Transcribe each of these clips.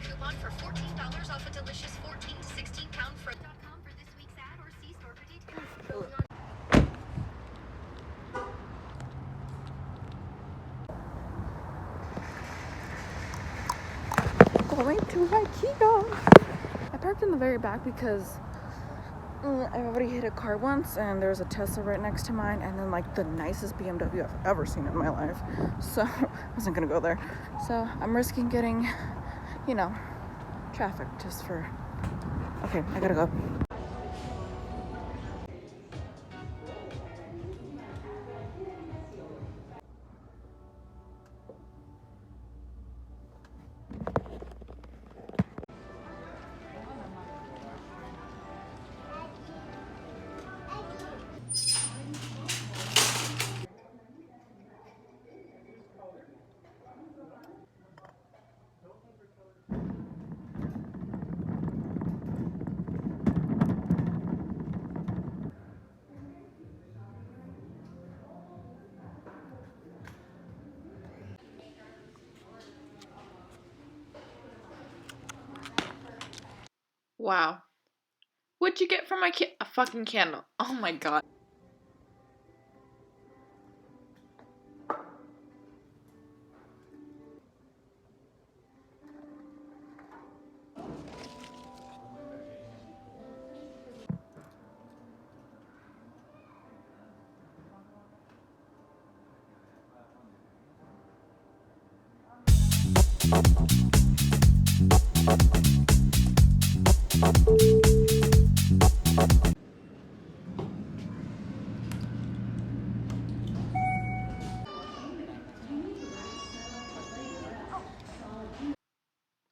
coupon for $14 off a delicious 14 to 16 pound fruit.com for this week's ad or see store for details. Going to Ikea. I parked in the very back because I already hit a car once and there's a Tesla right next to mine and then like the nicest BMW I've ever seen in my life. So I wasn't gonna go there. So I'm risking getting, traffic just for, okay, I gotta go. Wow. What'd you get from my a fucking candle? Oh my god.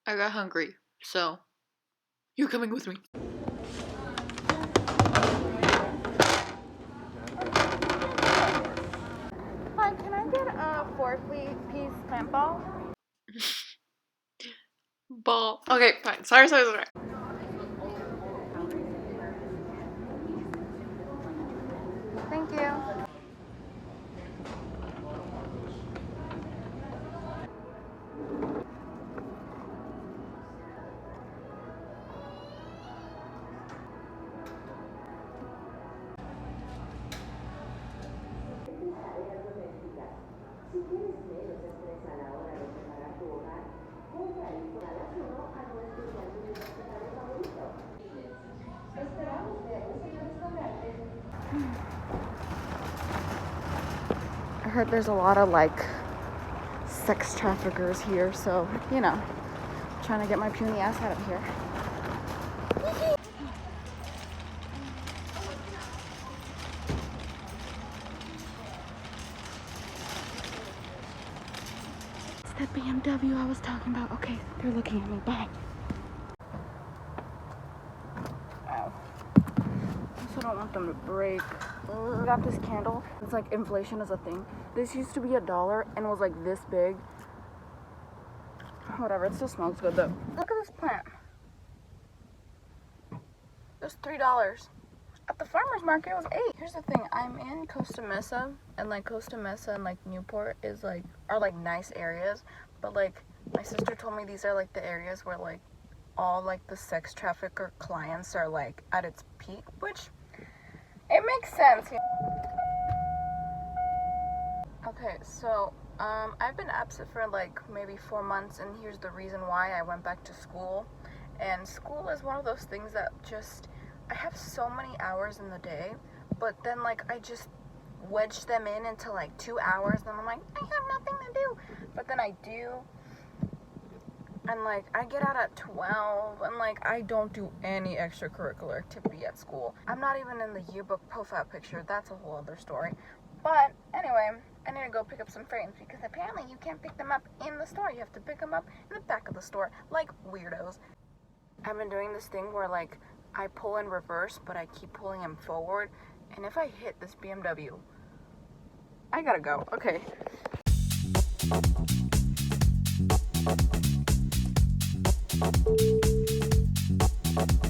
I got hungry, so you're coming with me. Hi, can I get a 4-piece plant ball? Ball. Okay, fine. Sorry. Thank you. I heard there's a lot of sex traffickers here, so trying to get my puny ass out of here. It's that BMW I was talking about. Okay, they're looking at me. Bye. Ow. I also don't want them to break. I got this candle. It's like inflation is a thing. This used to be $1 and was like this big. Whatever, it still smells good though. Look at this plant. It was $3. At the farmer's market it was $8. Here's the thing, I'm in Costa Mesa and Costa Mesa and Newport is are nice areas, but my sister told me these are the areas where all the sex trafficker clients are at its peak, which it makes sense. Okay, so I've been absent for maybe 4 months, and here's the reason why. I went back to school, and school is one of those things that I have so many hours in the day, but then I just wedge them into 2 hours, and I'm like, I have nothing to do, but then I do, and I get out at 12, and I don't do any extracurricular activity at school. I'm not even in the yearbook profile picture. That's a whole other story. But anyway, I need to go pick up some frames because apparently you can't pick them up in the store. You have to pick them up in the back of the store, like weirdos. I've been doing this thing where I pull in reverse, but I keep pulling him forward. And if I hit this BMW, I gotta go. Okay.